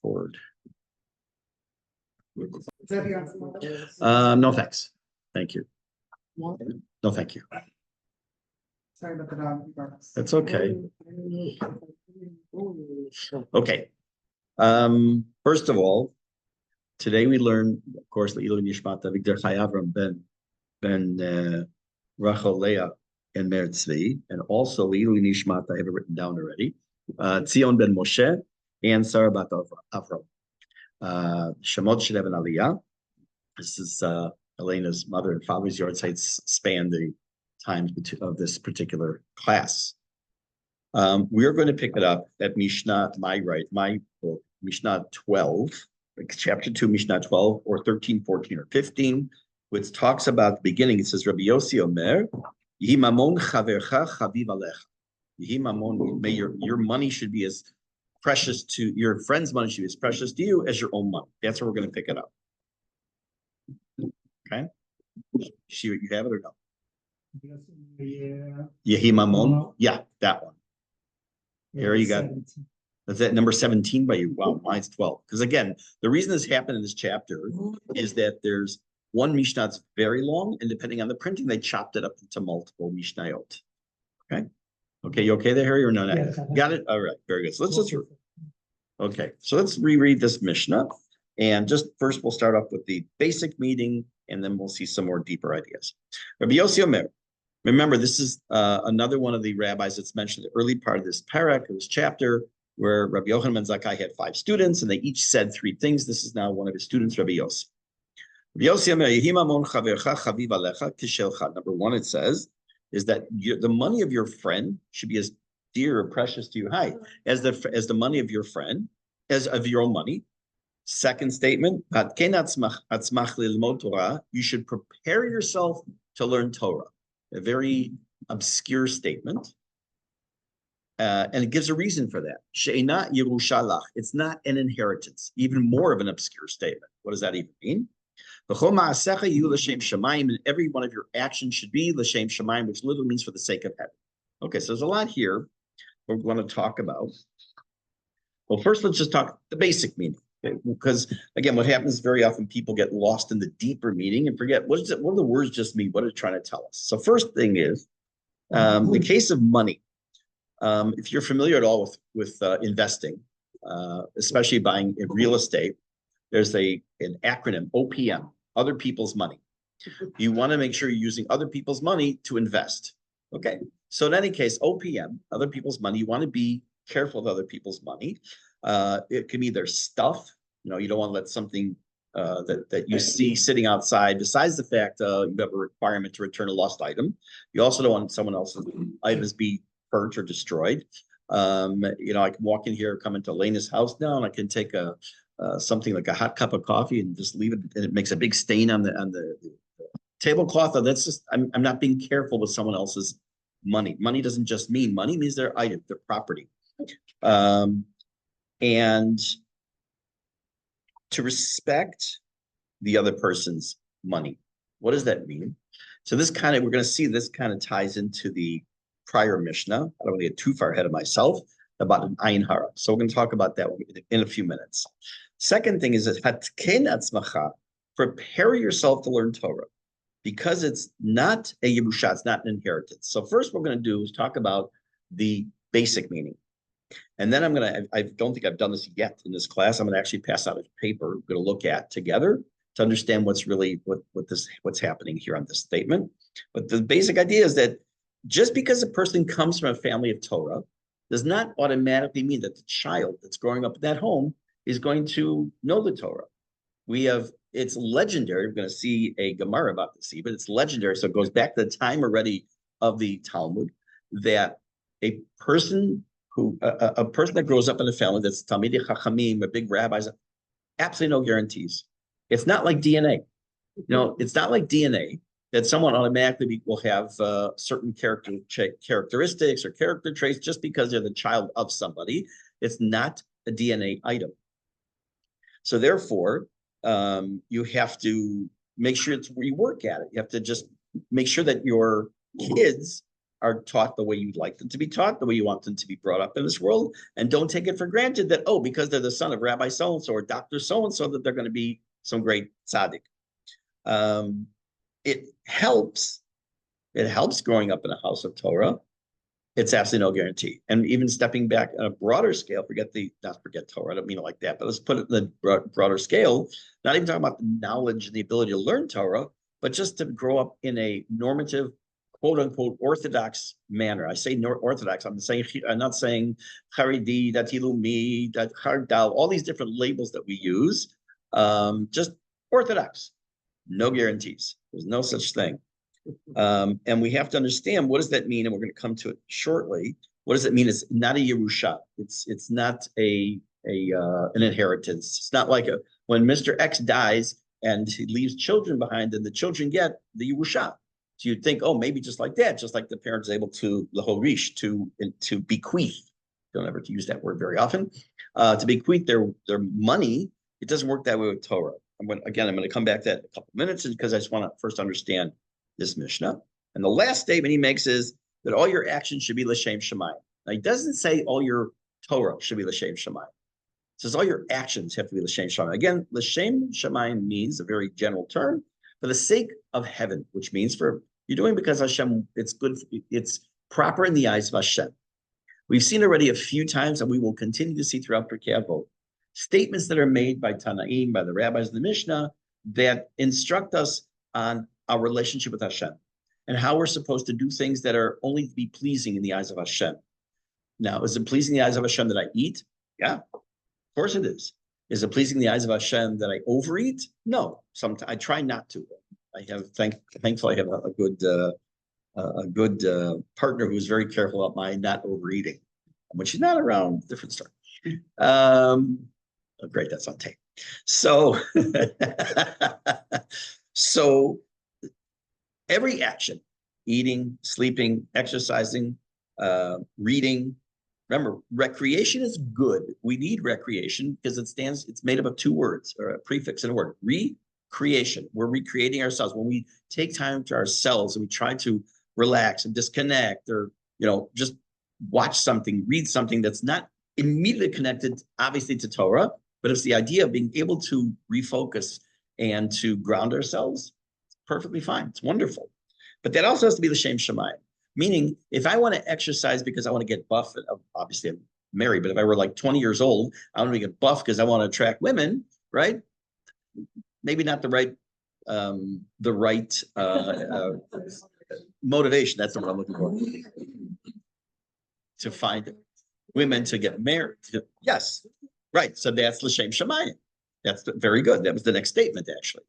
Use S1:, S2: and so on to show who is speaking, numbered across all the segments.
S1: record. No thanks. Thank you. No, thank you.
S2: Sorry about the dog.
S1: That's okay. Okay. First of all, today we learned, of course, Le'ilu Nishmat Avigdor Chai Avram ben Rachel Leah and Meir Tzvi, and also Le'ilu Nishmat, I have it written down already, Tzion ben Moshe and Sarah bat Avram. Shemot should have an aliyah. This is Elena's mother and father's yard sites span the times of this particular class. We are going to pick it up at Mishnah, my book, Mishnah 12, chapter 2, Mishnah 12, or 13, 14, or 15, which talks about the beginning. It says, Rabbi Yossi Omer, Yehi mamon chavercha chaviv alecha. Yehi mamon, may your money should be as precious to, your friend's money should be as precious to you as your own money. That's where we're going to pick it up. Okay? See what you have it or no? Yehi mamon? Yeah, that one. Here you got, that's at number 17 by you. Wow, mine's 12. Because again, the reason this happened in this chapter is that there's one Mishnah that's very long, and depending on the printing, they chopped it up into multiple Mishnayot. Okay? Okay, you okay there, Harry, or no? Yes. Got it? All right, very good. So let's reread this Mishnah. And just first, we'll start off with the basic meaning, and then we'll see some more deeper ideas. Rabbi Yossi Omer. Remember, this is another one of the rabbis that's mentioned in the early part of this parak, or this chapter, where Rabbi Yochanan ben Zakkai had 5 students, and they each said 3 things. This is now one of his students, Rabbi Yossi. Rabbi Yossi Omer, Yehi mamon chavercha chaviv alecha kishelcha. Number 1, it says, is that the money of your friend should be as dear or precious to you, as the money of your friend, as of your own money. Second statement, you should prepare yourself to learn Torah. A very obscure statement. And it gives a reason for that. She'ena Yerushalach. It's not an inheritance. Even more of an obscure statement. What does that even mean? And every one of your actions should be l'shem shamayim, which literally means for the sake of heaven. Okay, so there's a lot here we're going to talk about. Well, first, let's just talk the basic meaning. Okay? Because, again, what happens very often, people get lost in the deeper meaning and forget, what do the words just mean? What are they trying to tell us? So first thing is, the case of money. If you're familiar at all with investing, especially buying in real estate, there's an acronym, OPM, other people's money. You want to make sure you're using other people's money to invest. Okay, so in any case, OPM, other people's money, you want to be careful with other people's money. It can be their stuff. You don't want to let something that you see sitting outside, besides the fact you have a requirement to return a lost item. You also don't want someone else's items be burnt or destroyed. I can walk in here, come into Elena's house now, and I can take something like a hot cup of coffee and just leave it, and it makes a big stain on the tablecloth. That's just, I'm not being careful with someone else's money. Money doesn't just mean money; means their item, their property. And to respect the other person's money. What does that mean? So we're going to see this kind of ties into the prior Mishnah. I don't want to get too far ahead of myself about an ayin hara. So we're going to talk about that in a few minutes. Second thing is hatken atzmacha, prepare yourself to learn Torah, because it's not a yerusha, it's not an inheritance. So first what we're going to do is talk about the basic meaning. And then I don't think I've done this yet in this class. I'm going to actually pass out a paper we're going to look at together to understand what's really what's happening here on this statement. But the basic idea is that just because a person comes from a family of Torah does not automatically mean that the child that's growing up in that home is going to know the Torah. It's legendary. We're going to see a Gemara about this, but it's legendary. So it goes back to the time already of the Talmud, that a person that grows up in a family that's Talmidei Chachamim, a big rabbis, absolutely no guarantees. It's not like DNA. It's not like DNA that someone automatically will have certain characteristics or character traits just because they're the child of somebody. It's not a DNA item. So therefore, you have to make sure it's where you work at it. You have to just make sure that your kids are taught the way you'd like them to be taught, the way you want them to be brought up in this world, and don't take it for granted that, oh, because they're the son of Rabbi so-and-so or Dr. so-and-so, that they're going to be some great tzaddik. It helps. It helps growing up in a house of Torah. It's absolutely no guarantee. And even stepping back on a broader scale, not forget Torah, I don't mean it like that, but let's put it in the broader scale, not even talking about the knowledge and the ability to learn Torah, but just to grow up in a normative, quote unquote, orthodox manner. I say orthodox, I'm not saying Haredi, Dati Lumi, Dat Hardal, all these different labels that we use, just orthodox, no guarantees. There's no such thing. And we have to understand, what does that mean? And we're going to come to it shortly. What does it mean? It's not a Yerusha. It's not an inheritance. It's not like when Mr. X dies and he leaves children behind, and the children get the Yerusha. So you'd think, oh, maybe just like that, just like the parents able to lahorish, to bequeath. Don't ever use that word very often. To bequeath their money. It doesn't work that way with Torah. I'm going to come back to that in a couple of minutes, because I just want to first understand this Mishnah. And the last statement he makes is that all your actions should be l'shem shamayim. Now, he doesn't say all your Torah should be l'shem shamayim. It says all your actions have to be l'shem shamayim. Again, l'shem shamayim means a very general term, for the sake of heaven, which means for you're doing because Hashem, it's good, it's proper in the eyes of Hashem. We've seen already a few times, and we will continue to see throughout Pirke Avot, statements that are made by Tanaim, by the rabbis of the Mishnah, that instruct us on our relationship with Hashem and how we're supposed to do things that are only to be pleasing in the eyes of Hashem. Now, is it pleasing in the eyes of Hashem that I eat? Yeah, of course it is. Is it pleasing in the eyes of Hashem that I overeat? No, sometimes I try not to. I have thankfully I have a good partner who's very careful about my not overeating. When she's not around, different story. Oh, great, that's on tape. So, so every action, eating, sleeping, exercising, reading. Remember, recreation is good. We need recreation because it's made up of two words, or a prefix and a word. Recreation. We're recreating ourselves. When we take time to ourselves and we try to relax and disconnect, or just watch something, read something that's not immediately connected, obviously, to Torah, but it's the idea of being able to refocus and to ground ourselves. Perfectly fine. It's wonderful. But that also has to be l'shem shamayim. Meaning, if I want to exercise because I want to get buff, obviously I'm married, but if I were like 20 years old, I want to get buff because I want to attract women, right? Maybe not the right motivation. That's what I'm looking for. To find women to get married. Yes, right. So that's l'shem shamayim. That's very good. That was the next statement, actually.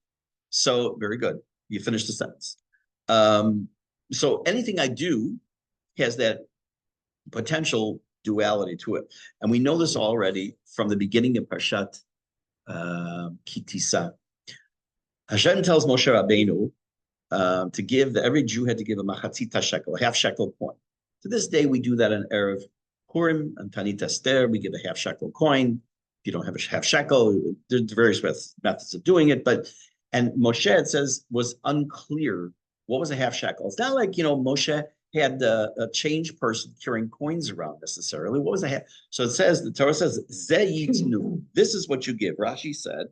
S1: So very good. You finished the sentence. So anything I do has that potential duality to it. And we know this already from the beginning of Parshat Kitisa. Hashem tells Moshe Rabbeinu to give, that every Jew had to give a machatzita shekel, a half shekel coin. To this day, we do that on Erev Purim, and Tanit Esther, we give a half shekel coin. If you don't have a half shekel, there's various methods of doing it, and Moshe, it says, was unclear what was a half shekel. It's not like, Moshe had a change person carrying coins around necessarily. What was a half? So it says, the Torah says, Zeh yitnu, this is what you give. Rashi said,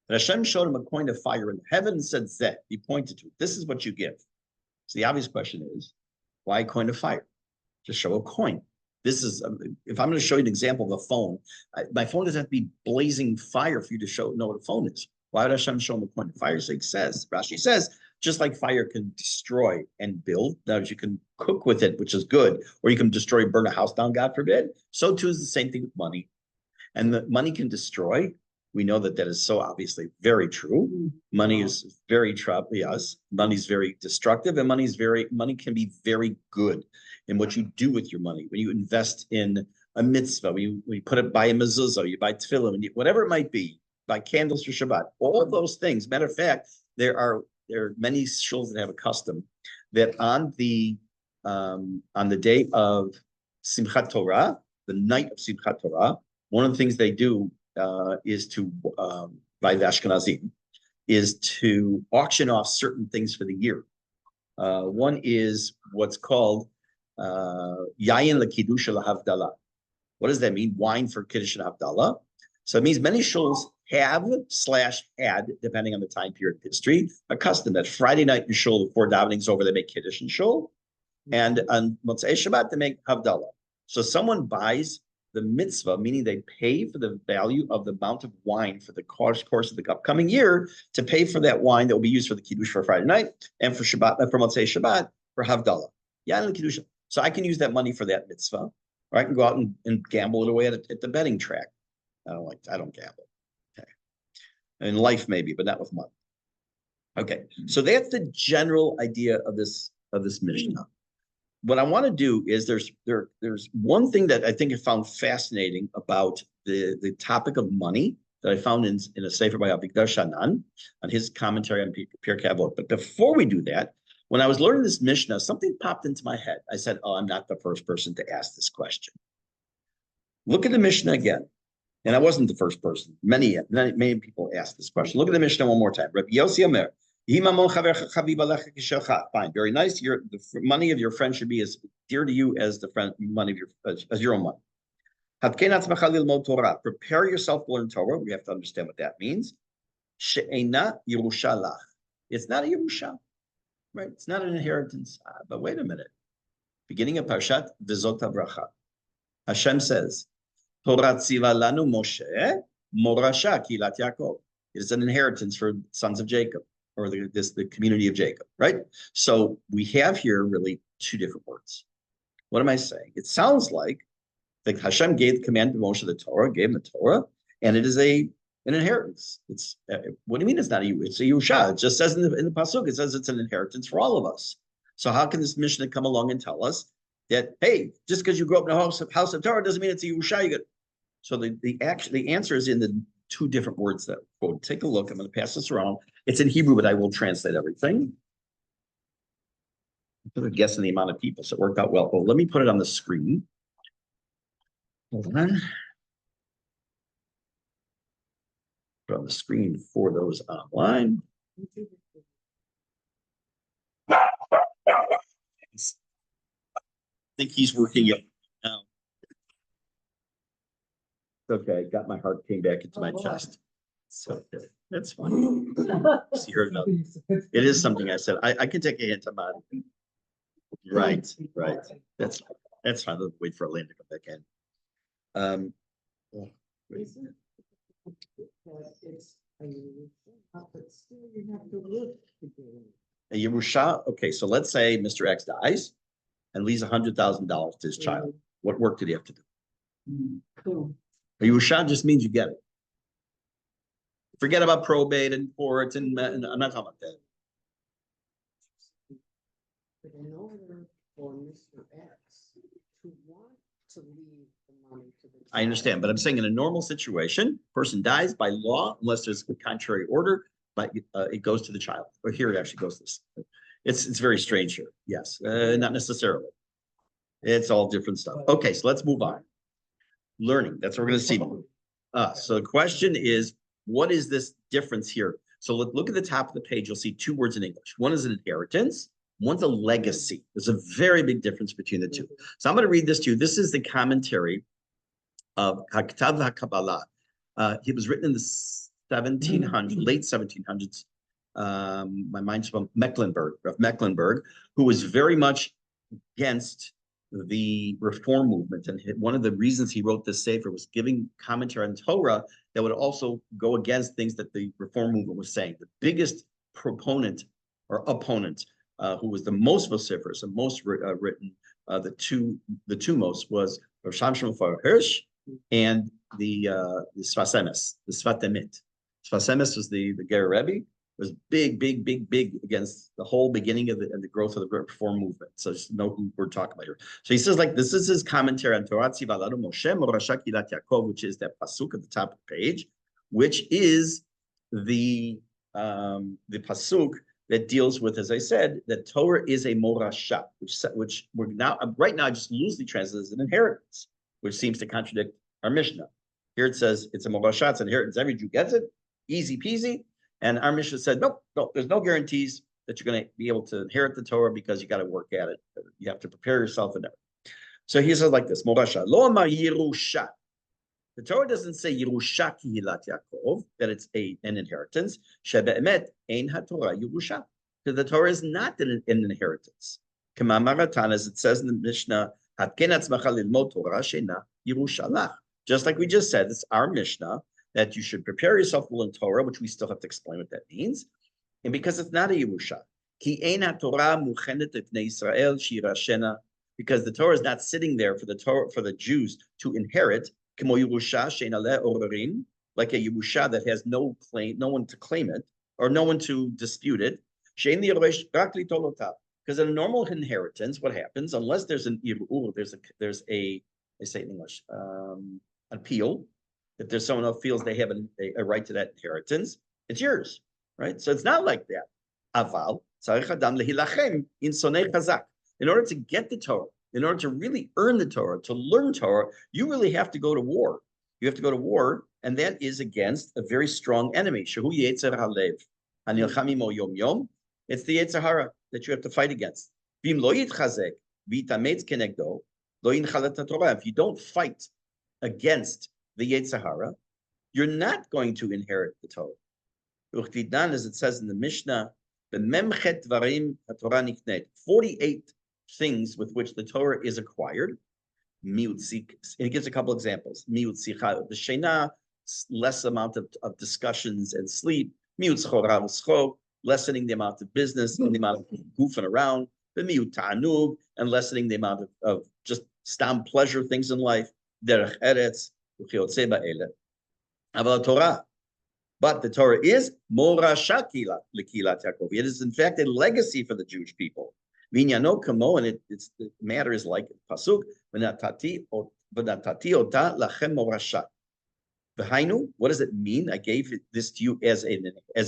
S1: that Hashem showed him a coin of fire in heaven and said, Zeh, he pointed to it. This is what you give. So the obvious question is, why a coin of fire? Just show a coin. This is, if I'm going to show you an example of a phone, my phone doesn't have to be blazing fire for you to know what a phone is. Why would Hashem show him a coin of fire? So Rashi says, just like fire can destroy and build, now you can cook with it, which is good, or you can destroy, burn a house down, God forbid. So too is the same thing with money. And the money can destroy. We know that is so obviously very true. Money is very yes. Money's very destructive, and money can be very good in what you do with your money. When you invest in a mitzvah, when you put it, buy a mezuzah, you buy tefillin, whatever it might be, buy candles for Shabbat, all of those things. Matter of fact, there are many shuls that have a custom that on the day of Simchat Torah, the night of Simchat Torah, one of the things they do is to, by the Ashkenazim, is to auction off certain things for the year. One is what's called yayin lekiddush lahavdalah. What does that mean? Wine for kiddush and havdalah. So it means many shuls have/had, depending on the time period of history, a custom that Friday night in shul before davening's over, they make kiddush and shul, and on Motzei Shabbat they make havdalah. So someone buys the mitzvah, meaning they pay for the value of the amount of wine for the course of the upcoming year to pay for that wine that will be used for the kiddush for Friday night and for Shabbat, for Motzei Shabbat for havdalah. Yeah, and the kiddush. So I can use that money for that mitzvah, or I can go out and gamble it away at the betting track. I don't gamble. Okay. In life maybe, but not with money. Okay, so that's the general idea of this Mishnah. What I want to do is there's one thing that I think I found fascinating about the topic of money that I found in a sefer by Avigdor Shanan on his commentary on Pirke Avot. But before we do that, when I was learning this Mishnah, something popped into my head. I said, "Oh, I'm not the first person to ask this question." Look at the Mishnah again. And I wasn't the first person. Many people asked this question. Look at the Mishnah one more time. Rabbi Yossi Omer, fine, very nice. The money of your friend should be as dear to you as the money of your own money. Prepare yourself to learn Torah. We have to understand what that means. She'ena Yerusha lach. It's not a Yerusha, right? It's not an inheritance. But wait a minute. Beginning of Parshat V'zot Bracha, Hashem says, Torah tziva lanu Moshe morasha kilat Yaakov. It is an inheritance for sons of Jacob, or the community of Jacob, right? So we have here really two different words. What am I saying? It sounds like Hashem gave the command to Moshe the Torah, gave him the Torah, and it is an inheritance. It's what do you mean it's not it's a Yusha? It just says in the pasuk, it says it's an inheritance for all of us. So how can this Mishnah come along and tell us that, hey, just because you grew up in a house of Torah doesn't mean it's a Yusha? So the answer is in the two different words that quote. Take a look. I'm going to pass this around. It's in Hebrew, but I will translate everything. I'm guessing the amount of people, so it worked out well. Well, let me put it on the screen. Hold on. Put it on the screen for those online. I think he's working it now. Okay, got my heart came back into my chest. So that's fine. See her enough. It is something I said. I can take a hint about it. Right. That's fine. Let's wait for Elaine to come back in. A Yerusha. Okay, so let's say Mr. X dies and leaves $100,000 to his child. What work did he have to do?
S2: Cool.
S1: A Yerusha just means you get it. Forget about probate and courts, and I'm not talking about that.
S3: But in order for Mr. X to want to leave the money to the
S1: I understand, but I'm saying in a normal situation, person dies by law, unless there's a contrary order, but it goes to the child. Or here it actually goes to this. It's very strange here. Yes, not necessarily. It's all different stuff. Okay, so let's move on. Learning. That's what we're going to see. So the question is, what is this difference here? So look at the top of the page. You'll see two words in English. One is an inheritance. One's a legacy. There's a very big difference between the two. So I'm going to read this to you. This is the commentary of Haktav HaKabbalah. It was written in the 1700s, late 1700s. My mind's from Mecklenburg, who was very much against the reform movement. And one of the reasons he wrote this sefer was giving commentary on Torah that would also go against things that the reform movement was saying. The biggest proponent or opponent, who was the most vociferous and most written, the two most was Rav Shamshon Hirsch and the Sfas Emes, the Sfat Emet. Sfas Emes was the Ger Rebbe, was big against the whole beginning of the growth of the reform movement. So just know who we're talking about here. So he says, like, this is his commentary on Torah Tziva Lanu Moshe Morasha Kilat Yaakov, which is that pasuk at the top of the page, which is the pasuk that deals with, as I said, that Torah is a morasha, which we're now right now just loosely translated as an inheritance, which seems to contradict our Mishnah. Here it says it's a morasha, it's an inheritance. Every Jew gets it, easy peasy. And our Mishnah said, nope, there's no guarantees. that you're going to be able to inherit the Torah because you got to work at it. You have to prepare yourself in there. So he says like this, Morasha, Lo Amar Yerusha. The Torah doesn't say Yerusha Kihilat Yaakov, that it's an inheritance. Shebe'emet Ein HaTorah Yerusha. Because the Torah is not an inheritance. Kama Maratan, as it says in the Mishnah, Hatken atzmacha lilmod Torah she'ena Yerusha lach. Just like we just said, it's our Mishnah that you should prepare yourself to learn Torah, which we still have to explain what that means. And because it's not a Yerusha. Ki ein HaTorah muchenet lifnei Yisrael shirashena. Because the Torah is not sitting there for the Torah for the Jews to inherit, like a Yerusha that has no claim, no one to claim it, or no one to dispute it. Because in a normal inheritance, what happens, unless there's an irur, there's a I say it in English, appeal. If there's someone who feels they have a right to that inheritance, it's yours, right? So it's not like that. Aval, in order to get the Torah, in order to really earn the Torah, to learn Torah, you really have to go to war. You have to go to war, and that is against a very strong enemy. Shehu Yetzer Halev. It's the Yetzer Hara that you have to fight against. If you don't fight against the Yetzer Hara, you're not going to inherit the Torah. As it says in the Mishnah, 48 things with which the Torah is acquired. And it gives a couple examples. The Shena, less amount of discussions and sleep. Lessening the amount of business and the amount of goofing around. And lessening the amount of just stam pleasure things in life. Derech eretz, Torah. But the Torah is morasha lekilat Yaakov. It is in fact a legacy for the Jewish people. Vinyano kamo, and the matter is like pasuk v'natati ota lachem morasha. V'hainu, what does it mean? I gave this to you as a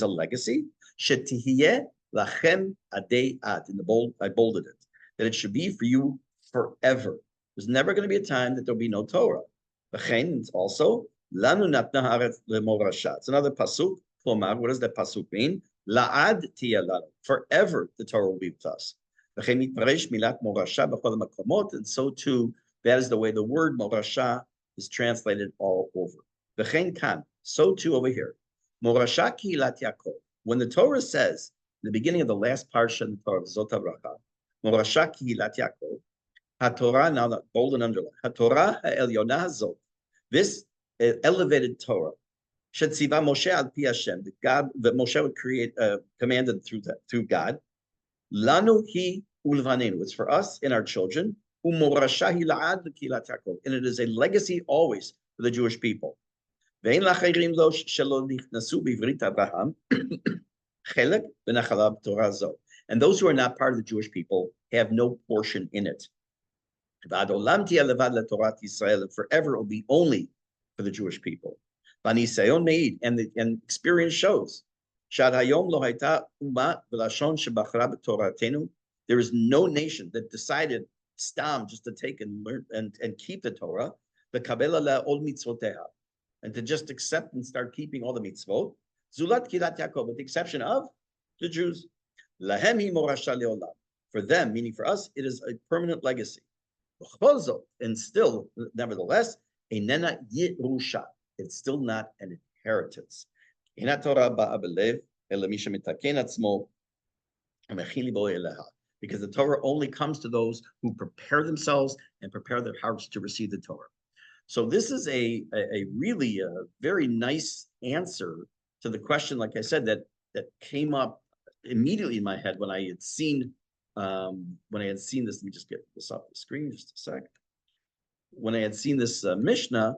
S1: legacy. Shetihiyeh lachem adei ad. In the bold, I bolded it that it should be for you forever. There's never going to be a time that there'll be no Torah. V'chein, it's also lanu natna haaretz lemorasha. It's another pasuk. Klomar, what does that pasuk mean? La'ad tiyeh lanu. Forever the Torah will be with us. And so too, that is the way the word morasha is translated all over. So too over here. Morasha kihilat Yaakov. When the Torah says, in the beginning of the last parsha in the Torah, Zot HaBracha, Morasha kihilat Yaakov, HaTorah, now that bold and underlined, HaTorah ha'elyonah hazot, this elevated Torah, Shetziva Moshe al pi Hashem, that Moshe would create, commanded through God, Lanu hi ulvanenu. It's for us and our children. Umorasha hi la'ad l'kilat Yaakov. And it is a legacy always for the Jewish people. Ve'en lachayirim lo shelo nichnasu b'ivrit Abraham chelek v'nachala b'torah zo. And those who are not part of the Jewish people have no portion in it. V'ad olam tiya levad leTorat Yisrael, and forever it will be only for the Jewish people. V'nisayon meid, and experience shows. There is no nation that decided stam just to take and learn and keep the Torah, and to just accept and start keeping all the mitzvot. Zulat kilat Yaakov, with the exception of the Jews. For them, meaning for us, it is a permanent legacy. And still, nevertheless, it's still not an inheritance. Because the Torah only comes to those who prepare themselves and prepare their hearts to receive the Torah. So this is a really very nice answer to the question, like I said, that came up immediately in my head when I had seen this. Let me just get this off the screen just a sec. When I had seen this Mishnah,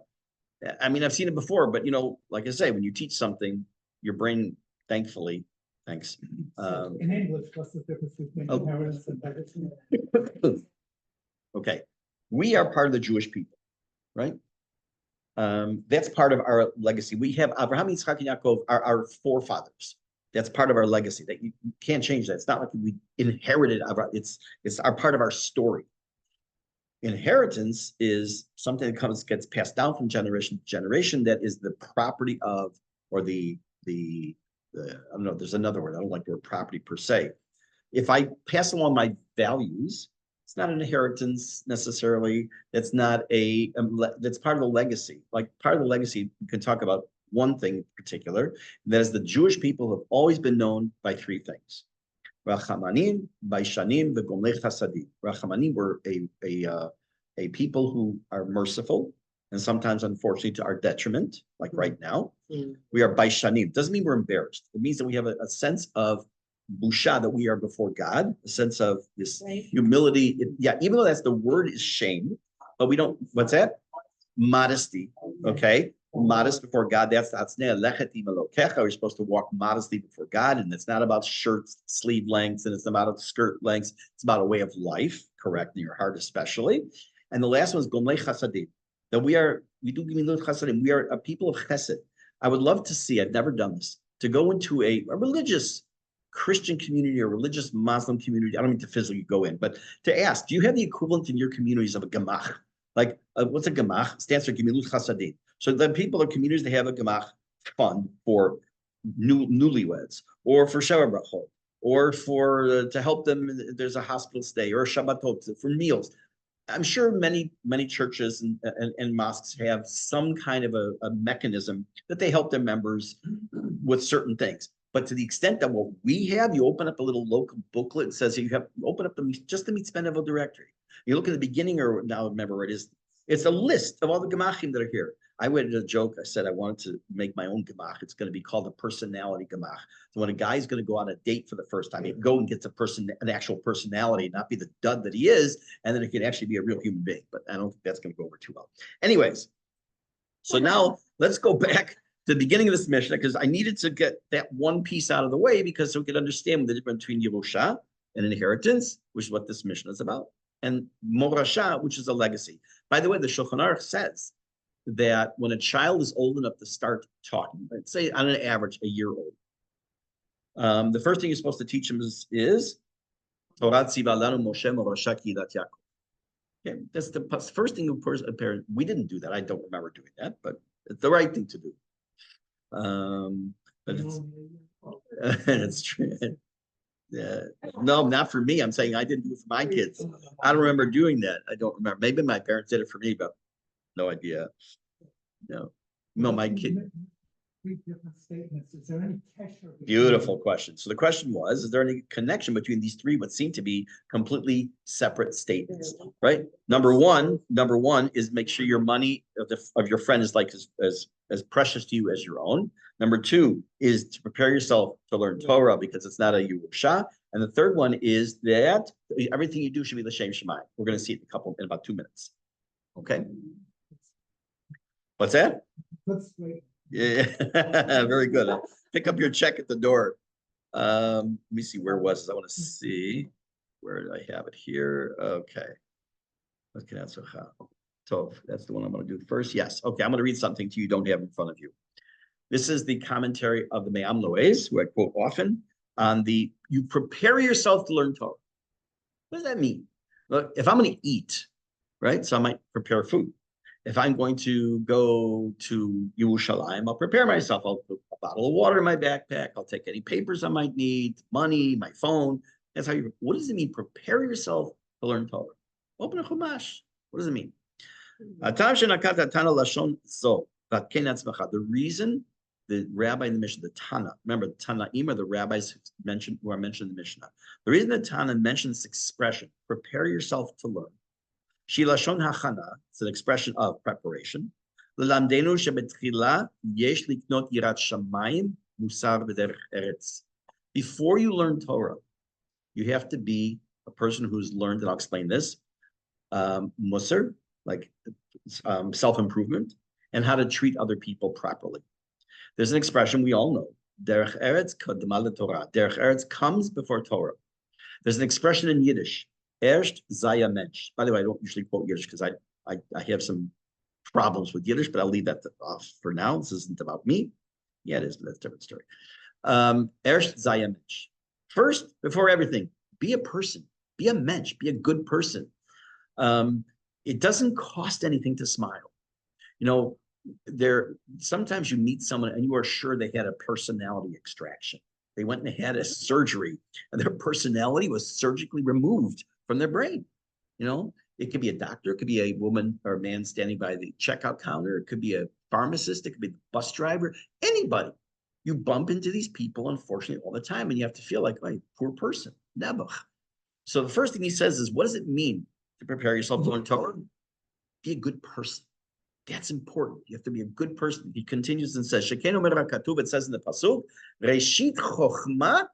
S1: I mean, I've seen it before, but like I say, when you teach something, your brain, thankfully, thanks.
S2: In English, what's the difference between inheritance and legacy?
S1: Okay, we are part of the Jewish people, right? That's part of our legacy. We have Abraham, Yitzchak, and Yaakov are our forefathers. That's part of our legacy. That you can't change that. It's not like we inherited Abraham. It's our part of our story. Inheritance is something that gets passed down from generation to generation. That is the property of, or the I don't know. There's another word. I don't like the word property per se, if I pass along my values, it's not an inheritance necessarily. That's not that's part of the legacy. Like part of the legacy, we can talk about one thing in particular, and that is the Jewish people have always been known by three things. Rachamanim, Baishanim, the Gomlei Chasadim. Rachamanim were a people who are merciful, and sometimes, unfortunately, to our detriment, like right now. We are Baishanim. Doesn't mean we're embarrassed. It means that we have a sense of busha, that we are before God, a sense of this humility. Yeah, even though that's the word is shame, but we don't, what's that? Modesty, okay? Modest before God. That's we're supposed to walk modestly before God, and it's not about shirts, sleeve lengths, and it's not about skirt lengths. It's about a way of life, correct, in your heart especially. And the last one is gomlei chasadim, that we do gemilut chasadim. We are a people of chesed. I would love to see, I've never done this, to go into a religious Christian community or religious Muslim community. I don't mean to physically go in, but to ask, do you have the equivalent in your communities of a gemach? Like, what's a gemach? It stands for gemilut chasadim. So the people or communities, they have a gemach fund for newlyweds, or for Sheva Brachot, or for to help them. There's a hospital stay or a Shabbatot for meals. I'm sure many churches and mosques have some kind of a mechanism that they help their members with certain things. But to the extent that what we have, you open up a little local booklet and says you have open up the Mitzvah Avot directory. You look at the beginning, or now remember where it is. It's a list of all the gemachim that are here. I went a joke. I said I wanted to make my own gemach. It's going to be called a personality gemach. So when a guy's going to go on a date for the first time, he can go and get an actual personality, not be the dud that he is, and then it can actually be a real human being. But I don't think that's going to go over too well. Anyways, so now let's go back to the beginning of this Mishne, because I needed to get that one piece out of the way, because so we could understand the difference between Yerusha and inheritance, which is what this Mishne is about, and Morasha, which is a legacy. By the way, the Shulchan Aruch says that when a child is old enough to start talking, let's say on an average a year old, the first thing you're supposed to teach him is Torah tziva lanu Moshe morasha kidat Yaakov. Okay, that's the first thing. Of course, a parent. We didn't do that. I don't remember doing that, but it's the right thing to do. But it's true. Yeah, no, not for me. I'm saying I didn't do it for my kids. I don't remember doing that. I don't remember. Maybe my parents did it for me, but no idea. No, my kid.
S2: Three different statements. Is there any kesher?
S1: Beautiful question. So the question was, is there any connection between these three, what seem to be completely separate statements, right? Number one is make sure your money of your friend is like as precious to you as your own. Number two is to prepare yourself to learn Torah, because it's not a Yerusha. And the third one is that everything you do should be l'shem Shemayim. We're going to see it in about 2 minutes. Okay. What's that?
S2: Let's wait.
S1: Yeah, very good. Pick up your check at the door. Let me see, where was it? I want to see. Where did I have it here? Okay. That's the one I'm going to do first. Yes. Okay, I'm going to read something to you don't have in front of you. This is the commentary of the Me'am Loez, who I quote often, on you prepare yourself to learn Torah. What does that mean? Look, if I'm going to eat, right? So I might prepare food. If I'm going to go to Yerushalayim, I'll prepare myself. I'll put a bottle of water in my backpack. I'll take any papers I might need, money, my phone. That's how what does it mean? Prepare yourself to learn Torah. Open a chumash. What does it mean? The reason the rabbi in the Mishnah, the Tana, remember the Tanaim are the rabbis who are mentioned in the Mishnah. The reason the Tana mentions this expression, prepare yourself to learn, Shilashon hachana, it's an expression of preparation. L'lamdenu shebetchila yesh liknot yirat shamayim musar b'derech eretz. Before you learn Torah, you have to be a person who's learned, and I'll explain this, musar, like self-improvement, and how to treat other people properly. There's an expression we all know, derech eretz kodma leTorah. Derech eretz comes before Torah. There's an expression in Yiddish, Erst sei ein Mensch. By the way, I don't usually quote Yiddish because I have some problems with Yiddish, but I'll leave that off for now. This isn't about me. Yeah, it is, but that's a different story. Erst sei ein Mensch. First, before everything, be a person. Be a mensch. Be a good person. It doesn't cost anything to smile. You know, sometimes you meet someone and you are sure they had a personality extraction. They went and had a surgery, and their personality was surgically removed from their brain. You know, it could be a doctor, it could be a woman or a man standing by the checkout counter, it could be a pharmacist, it could be the bus driver, anybody. You bump into these people, unfortunately, all the time, and you have to feel like, oh, poor person. Never. So the first thing he says is, what does it mean to prepare yourself to learn Torah? Be a good person. That's important. You have to be a good person. He continues and says, it says in the Pasuk, Reshit Chochma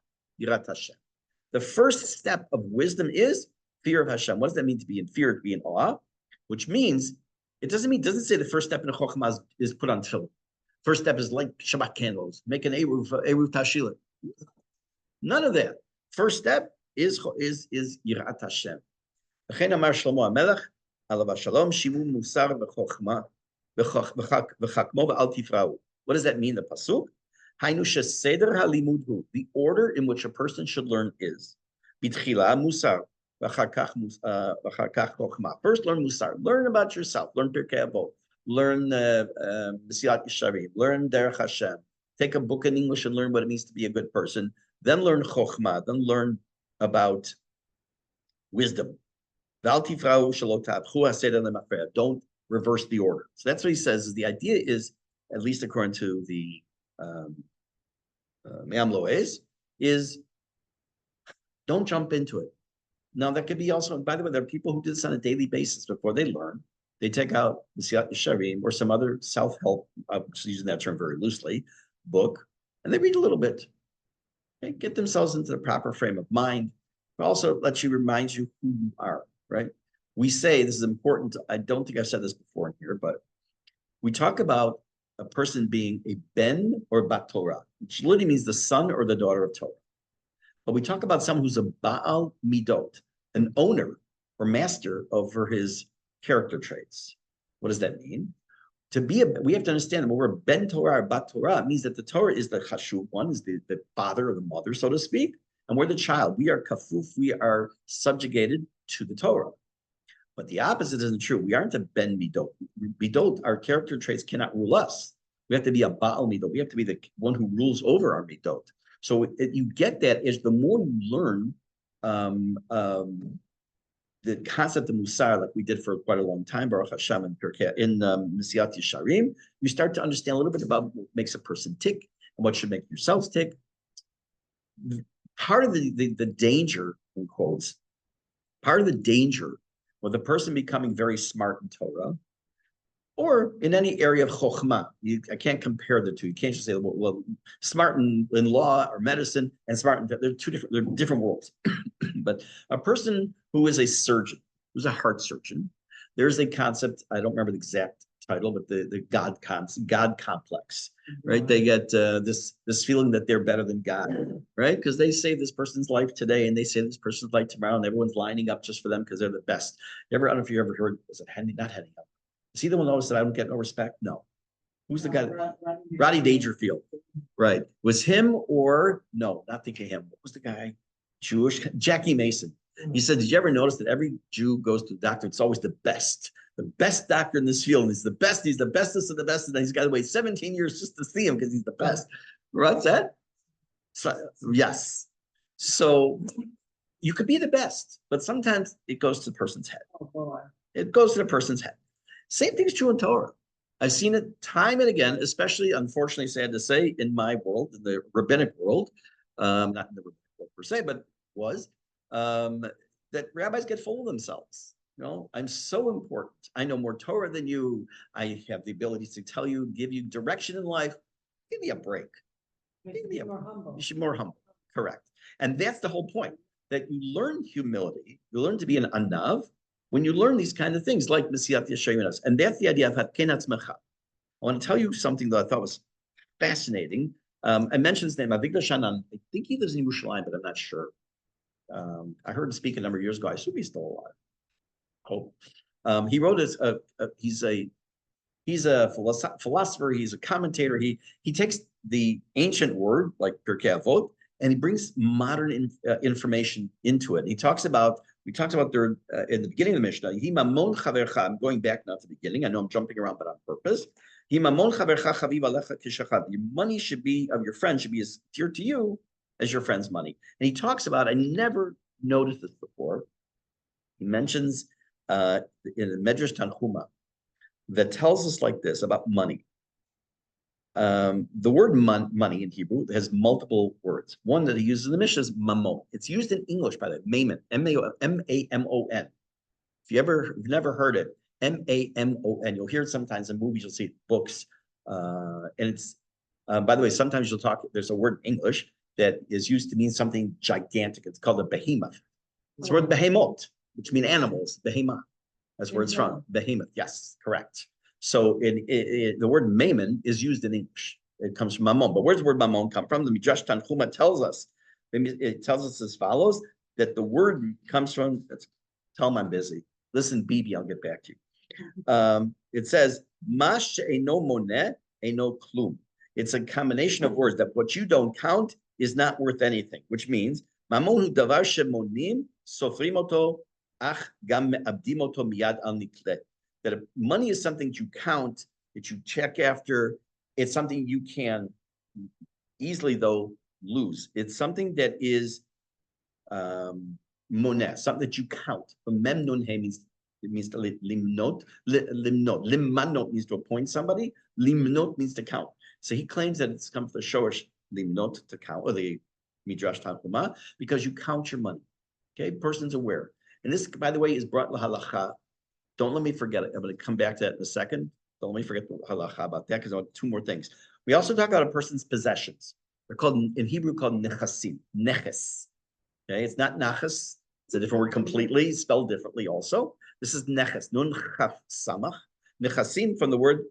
S1: Yirat Hashem. The first step of wisdom is fear of Hashem. What does that mean to be in fear, to be in awe? Which means, it doesn't say the first step in a Chochma is put on tefillin. First step is light Shabbat candles, make an Eruv Tashila. None of that. First step is Yirat Hashem. V'chein amar Shlomo HaMelech, alav shalom, shimu musar v'chochma v'chakmo v'al tifrau. What does that mean, the pasuk? Hainu sheseder halimud hu. The order in which a person should learn is bitchila musar v'char kach chochma. First, learn musar. Learn about yourself. Learn Pirke Avot. Learn Mesilat Yesharim. Learn Derech Hashem. Take a book in English and learn what it means to be a good person. Then learn chochma. Then learn about wisdom. Don't reverse the order. So that's what he says. Is the idea is, at least according to the Me'am Lo'ez, is don't jump into it. Now that could be also, by the way, there are people who do this on a daily basis before they learn. They take out Mesilat Yesharim or some other self-help, using that term very loosely, book, and they read a little bit. They get themselves into the proper frame of mind, but also lets you remind you who you are, right? We say, this is important, I don't think I've said this before in here, but we talk about a person being a ben or bat Torah, which literally means the son or the daughter of Torah. But we talk about someone who's a Baal Midot, an owner or master over his character traits. What does that mean? We have to understand that when we're ben Torah or bat Torah, it means that the Torah is the chashuv one, is the father or the mother, so to speak, and we're the child. We are kafuf, we are subjugated to the Torah. But the opposite isn't true. We aren't a ben midot. Midot, our character traits cannot rule us. We have to be a baal midot. We have to be the one who rules over our midot. So you get that is the more you learn the concept of musar, like we did for quite a long time, Baruch Hashem and Pirke, in Mesilat Yesharim, you start to understand a little bit about what makes a person tick and what should make yourselves tick. Part of the danger, in quotes, part of the danger with a person becoming very smart in Torah, or in any area of chokhmah, I can't compare the two. You can't just say, well smart in law or medicine and smart in, they're different worlds. But a person who is a surgeon, who's a heart surgeon, there's a concept, I don't remember the exact title, but the God complex, right? They get this feeling that they're better than God, right? Because they save this person's life today and they save this person's life tomorrow, and everyone's lining up just for them because they're the best. I don't know if you ever heard, was it not Henning Up? Is he the one who always said, I don't get no respect? No. Who's the guy? Rodney Dangerfield. Right. Was him or, no, not thinking of him. What was the guy? Jewish? Jackie Mason. He said, did you ever notice that every Jew goes to the doctor? It's always the best doctor in this field. And he's the bestest of the best. And he's got to wait 17 years just to see him because he's the best. What's that? So, yes. So you could be the best, but sometimes it goes to the person's head. It goes to the person's head. Same thing is true in Torah. I've seen it time and again, especially, unfortunately, sad to say, in my world, in the rabbinic world, not in the rabbinic world per se, but that rabbis get full of themselves. You know, I'm so important. I know more Torah than you. I have the ability to tell you, give you direction in life. Give me a break.
S3: Give me more humble.
S1: You should be more humble. Correct. And that's the whole point, that you learn humility. You learn to be an anav when you learn these kind of things like Mesilat Yesharim. And that's the idea of Hatken Atzmecha. I want to tell you something that I thought was fascinating. I mentioned his name, Avigdor Shanan. I think he lives in Yerushalayim, but I'm not sure. I heard him speak a number of years ago. I assume he's still alive. Hope. He wrote he's a philosopher. He's a commentator. He takes the ancient word like Pirke Avot and he brings modern information into it. We talked about there in the beginning of the Mishnah. I'm going back now to the beginning. I know I'm jumping around, but on purpose. Your money should be of your friend should be as dear to you as your friend's money. And he talks about, I never noticed this before. He mentions in the Medrash Tanhuma that tells us like this about money. The word money in Hebrew has multiple words. One that he uses in the Mishne is mamon. It's used in English, by the way, mammon, M-A-M-O-N. If you've never heard it, M-A-M-O-N. You'll hear it sometimes in movies, you'll see it, books. And it's, by the way, sometimes there's a word in English that is used to mean something gigantic. It's called a behemoth. It's the word behemoth, which means animals, behemoth. That's where it's from, behemoth. Yes, correct. So the word mammon is used in English. It comes from mammon. But where's the word mammon come from? The Midrash Tanhuma tells us, it tells us as follows, that the word comes from, tell them I'm busy. Listen, Bibi, I'll get back to you. It says, Mash she'eno moneh, eno klum. It's a combination of words that what you don't count is not worth anything, which means, mamon hu davar shemonim, sofrim oto, ach gam me'abdim oto miyad al nikle. That money is something you count, that you check after. It's something you can easily, though, lose. It's something that is moneh, something that you count. Mem nun he means, it means to limnot. Limmanot means to appoint somebody. Limnot means to count. So he claims that it's come from the shorish limnot, to count, or the Midrash Tanhuma, because you count your money. Okay, person's aware. And this, by the way, is brought lahalacha. Don't let me forget it. I'm going to come back to that in a second. Don't let me forget the halacha about that, because I want two more things. We also talk about a person's possessions. They're called, in Hebrew, called nechasim, neches. Okay, it's not nachas. It's a different word completely, spelled differently also. This is neches, nun chaf samach. Nechasim from the word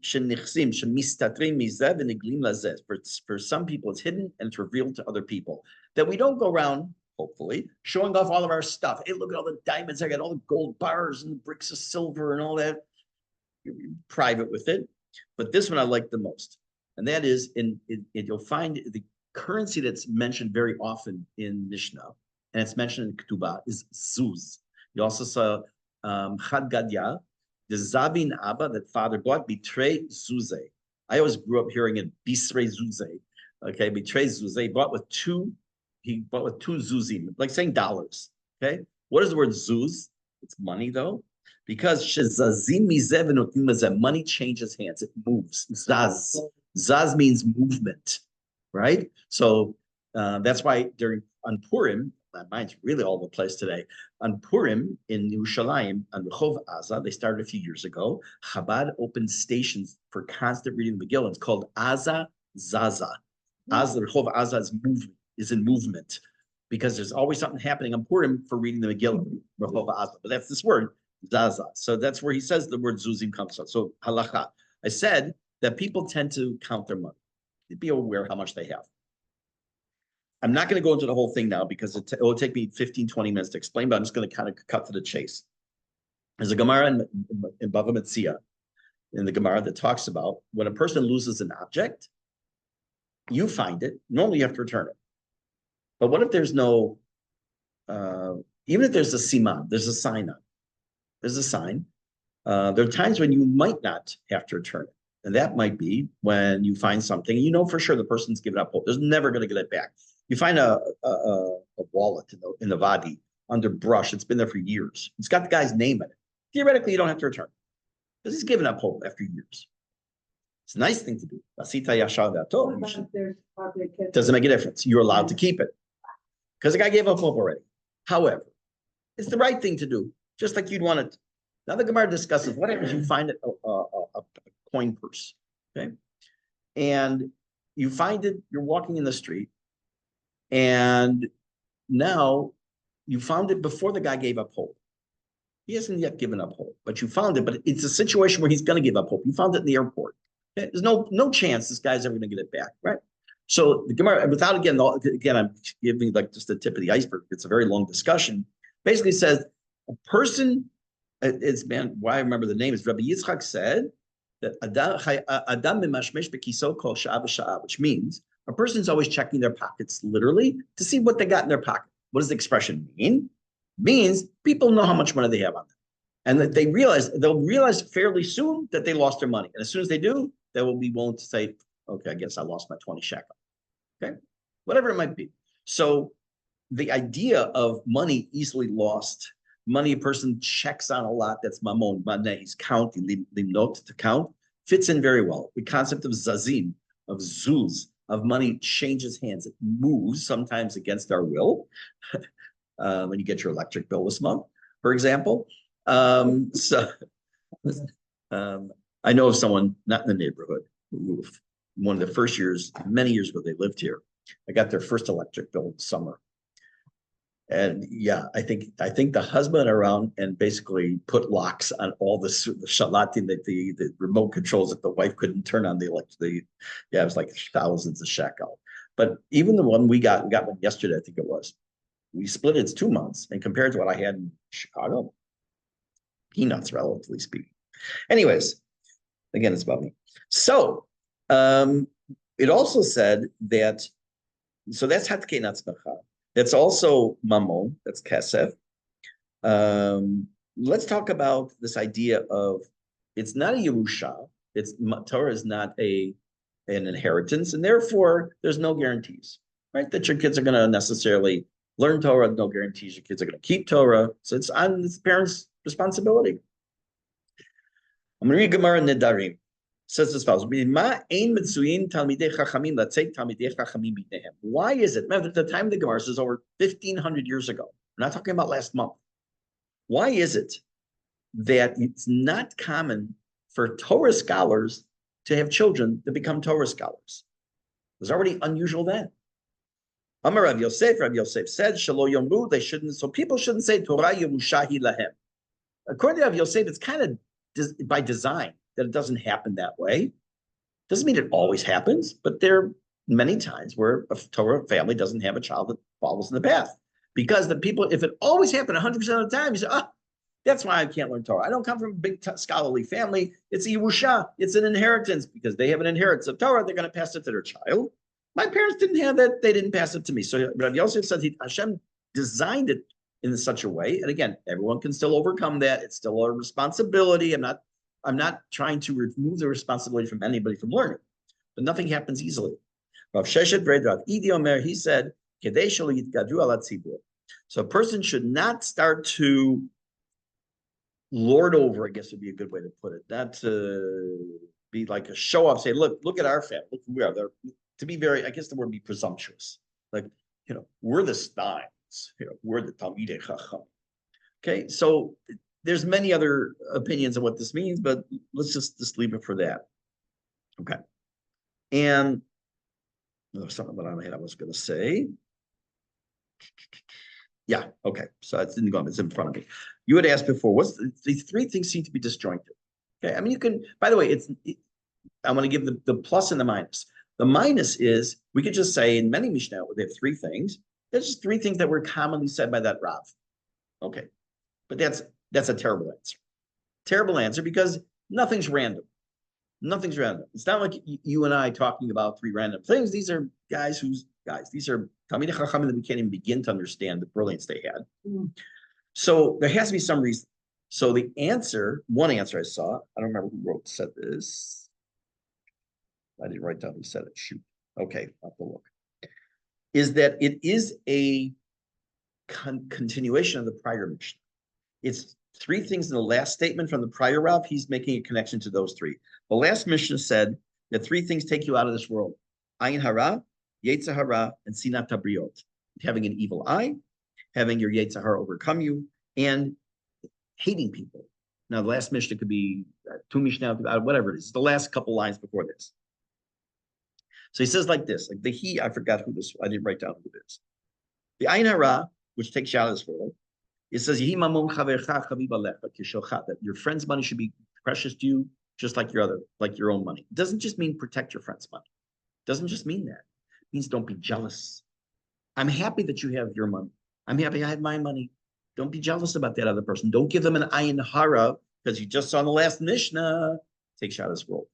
S1: shenichsim, shemistatrim mizeh v'niglim lazeh. For some people, it's hidden and it's revealed to other people. That we don't go around, hopefully, showing off all of our stuff. Hey, look at all the diamonds. I got all the gold bars and the bricks of silver and all that. You're private with it. But this one I like the most. And that is, you'll find the currency that's mentioned very often in Mishnah, and it's mentioned in Ketubah, is zuz. You also saw Chad Gadya, the Zabin Abba that father bought, betray zuze. I always grew up hearing it, bisrei zuze. Okay, betray zuze. He bought with two zuzim, like saying dollars. Okay, what is the word zuz? It's money though, because shezazim mizeh v'notim mizeh, money changes hands, it moves. Zaz. Zaz means movement, right? So that's why on Purim, my mind's really all over the place today. On Purim in Yerushalayim, on Rehov Aza, they started a few years ago. Chabad opened stations for constant reading the Megillah. It's called Aza Zaza. Aza, Rehov Aza is in movement, because there's always something happening on Purim for reading the Megillah, Rehov Aza. But that's this word, Zaza. So that's where he says the word Zuzim comes from. So halacha. I said that people tend to count their money. Be aware how much they have. I'm not going to go into the whole thing now, because it will take me 15, 20 minutes to explain, but I'm just going to kind of cut to the chase. There's a Gemara in Bava Metzia, in the Gemara, that talks about when a person loses an object, you find it, normally you have to return it. But what if there's no, even if there's a siman, there's a sign on, there's a sign, there are times when you might not have to return it. And that might be when you find something, you know for sure the person's given up hope. There's never going to get it back. You find a wallet in the Vadi under brush. It's been there for years. It's got the guy's name in it. Theoretically, you don't have to return it, because he's given up hope after years. It's a nice thing to do. Doesn't make a difference. You're allowed to keep it, because the guy gave up hope already. However, it's the right thing to do, just like you'd want it. Now the Gemara discusses what happens if you find a coin purse, okay? And you find it, you're walking in the street, and now you found it before the guy gave up hope. He hasn't yet given up hope, but you found it, but it's a situation where he's going to give up hope. You found it in the airport. Okay? There's no chance this guy's ever going to get it back, right? So the Gemara, without again, I'm giving like just the tip of the iceberg. It's a very long discussion. Basically says a person, it's man, why I remember the name is Rabbi Yitzchak said that Adam memashmesh bekiso kol sha'a v'sha'a, which means a person's always checking their pockets, literally, to see what they got in their pocket. What does the expression mean? It means people know how much money they have on them, and that they'll realize fairly soon that they lost their money. And as soon as they do, they will be willing to say, "Okay, I guess I lost my 20 shekel." Okay, whatever it might be. So the idea of money easily lost, money a person checks on a lot, that's mamon, maneh, he's counting, limnot, to count, fits in very well. The concept of zazim, of zuz, of money changes hands. It moves sometimes against our will. When you get your electric bill this month, for example. So I know of someone not in the neighborhood who, one of the first years, many years ago, they lived here. I got their first electric bill in summer. And yeah, I think the husband around and basically put locks on all the shalatim, that the remote controls that the wife couldn't turn on the electric. Yeah, it was like thousands of shekel. But even the one we got one yesterday, I think it was. We split it's 2 months, and compared to what I had in Chicago, peanuts, relatively speaking. Anyways, again, it's about me. So it also said that, so that's hatkei natzmecha. That's also mamon, that's kesef. Let's talk about this idea of, it's not a Yerusha, it's Torah is not an inheritance, and therefore there's no guarantees, right? That your kids are going to necessarily learn Torah, no guarantees your kids are going to keep Torah. So it's on the parents' responsibility. I'm going to read Gemara Nedarim. Says as follows: Why is it? Remember, at the time of the Gemara, this is over 1,500 years ago. We're not talking about last month. Why is it that it's not common for Torah scholars to have children that become Torah scholars? It was already unusual then. Amar Rav Yosef said, Shelo Yomru, they shouldn't, so people shouldn't say Torah Yerushahi Lahem. According to Rav Yosef, it's kind of by design that it doesn't happen that way. Doesn't mean it always happens, but there are many times where a Torah family doesn't have a child that follows in the path. Because the people, if it always happened 100% of the time, you say, that's why I can't learn Torah. I don't come from a big scholarly family. It's a Yerusha. It's an inheritance, because they have an inheritance of Torah. They're going to pass it to their child. My parents didn't have that. They didn't pass it to me. So Rav Yosef said Hashem designed it in such a way. And again, everyone can still overcome that. It's still a responsibility. I'm not trying to remove the responsibility from anybody from learning, but nothing happens easily. Rav Sheshet Rav Idi Omer, he said, so a person should not start to lord over, I guess would be a good way to put it, not to be like a show off, say, look at our family, look who we are. They're, to be very, I guess the word would be presumptuous. Like, we're the Steins, we're the Talmidei Chacham. Okay, so there's many other opinions on what this means, but let's just leave it for that. Okay. And there's something that I was going to say. Yeah, okay. So it didn't go up. It's in front of me. You had asked before, these 3 things seem to be disjointed. Okay, I mean, you can, by the way, I want to give the plus and the minus. The minus is, we could just say in many Mishne, they have 3 things. There's just 3 things that were commonly said by that Rav. Okay, but that's a terrible answer. Terrible answer, because nothing's random. Nothing's random. It's not like you and I talking about 3 random things. These are guys. These are Talmidei Chachamim that we can't even begin to understand the brilliance they had. So there has to be some reason. So the answer, one answer I saw, I don't remember who said this. I didn't write down who said it. Shoot. Okay, I'll have to look. Is that it is a continuation of the prior Mishnah. It's 3 things in the last statement from the prior Rav. He's making a connection to those 3. The last Mishnah said that 3 things take you out of this world: Ayin hara, Yetzer hara, and Sinat habriot. Having an evil eye, having your Yetzer hara overcome you, and hating people. Now, the last Mishnah could be 2 Mishnah, whatever it is. It's the last couple lines before this. So he says like this, like I forgot who this, I didn't write down who it is. The Ayin hara, which takes you out of this world, it says, that your friend's money should be precious to you, just like your own money. It doesn't just mean protect your friend's money. It doesn't just mean that. It means don't be jealous. I'm happy that you have your money. I'm happy I have my money. Don't be jealous about that other person. Don't give them an ayin hara, because you just saw in the last Mishnah, takes you out of this world.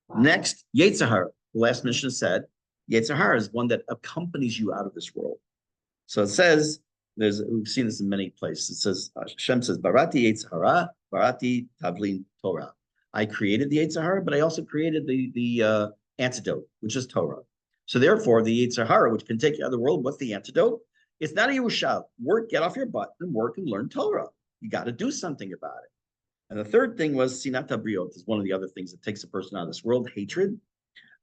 S1: Wow. Next, Yetzer hara. The last Mishnah said, Yetzer hara is one that accompanies you out of this world. So it says, we've seen this in many places. It says, Hashem says, Barati Yetzer hara, Barati Tavlin Torah. I created the Yetzer hara, but I also created the antidote, which is Torah. So therefore, the Yetzer Hara, which can take you out of the world, what's the antidote? It's not a Yerusha. Work, get off your butt and work and learn Torah. You got to do something about it. And the third thing was Sinat Habriot is one of the other things that takes a person out of this world, hatred.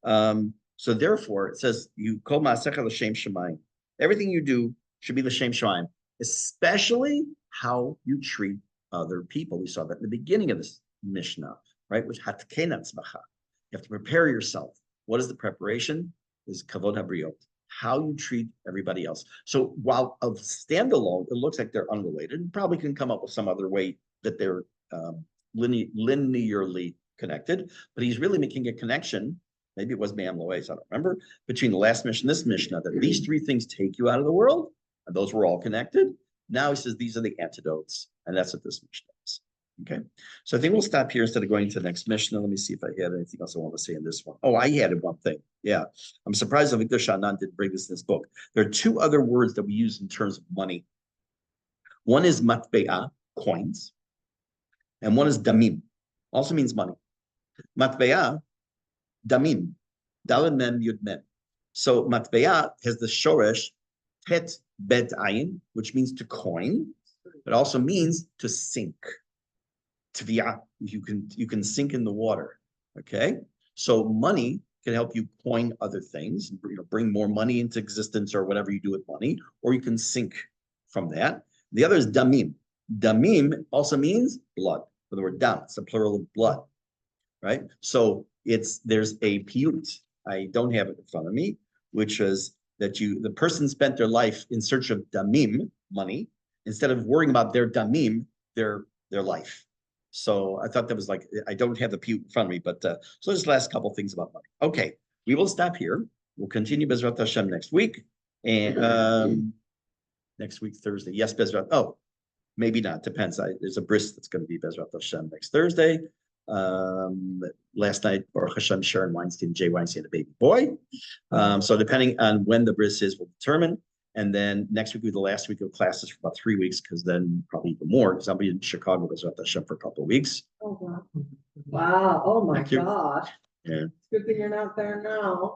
S1: So therefore, it says, you kol ma'asecha l'shem shamayim. Everything you do should be l'shem shamayim, especially how you treat other people. We saw that in the beginning of this Mishnah, right? Which hatkena tzmacha. You have to prepare yourself. What is the preparation? Is kavod habriot, how you treat everybody else. So while of standalone, it looks like they're unrelated, you probably can come up with some other way that they're linearly connected, but he's really making a connection. Maybe it was Ma'am Lois, I don't remember, between the last Mishnah and this Mishnah, that these three things take you out of the world, and those were all connected. Now he says these are the antidotes, and that's what this Mishnah is. Okay, so I think we'll stop here instead of going to the next Mishnah. Let me see if I had anything else I want to say in this one. Oh, I added one thing. Yeah, I'm surprised that Victor Shanan didn't bring this in this book. There are two other words that we use in terms of money. One is matbe'ah, coins, and one is damim, also means money. Matbe'ah, damim, daled mem yud mem. So matbe'ah has the shoresh het bet ayin, which means to coin. It also means to sink. Tviyah, you can sink in the water. Okay, so money can help you coin other things, bring more money into existence or whatever you do with money, or you can sink from that. The other is damim. Damim also means blood. For the word dam, it's a plural of blood, right? So there's a piyut. I don't have it in front of me, which is that the person spent their life in search of damim, money, instead of worrying about their damim, their life. So I thought that was like, I don't have the piyut in front of me, but so just last couple things about money. Okay, we will stop here. We'll continue Bezrat Hashem next week. And next week, Thursday. Yes, Bezrat. Oh, maybe not. Depends. There's a bris that's going to be Bezrat Hashem next Thursday. Last night, Baruch Hashem, Sharon Weinstein, Jay Weinstein, a baby boy. So depending on when the bris is, will determine. And then next week will be the last week of classes for about 3 weeks, because then probably even more, because I'll be in Chicago Bezrat Hashem for a couple of weeks.
S3: Oh, wow. Wow. Oh, my
S1: Thank you.
S3: gosh.
S1: Yeah.
S3: It's a good thing you're not there now.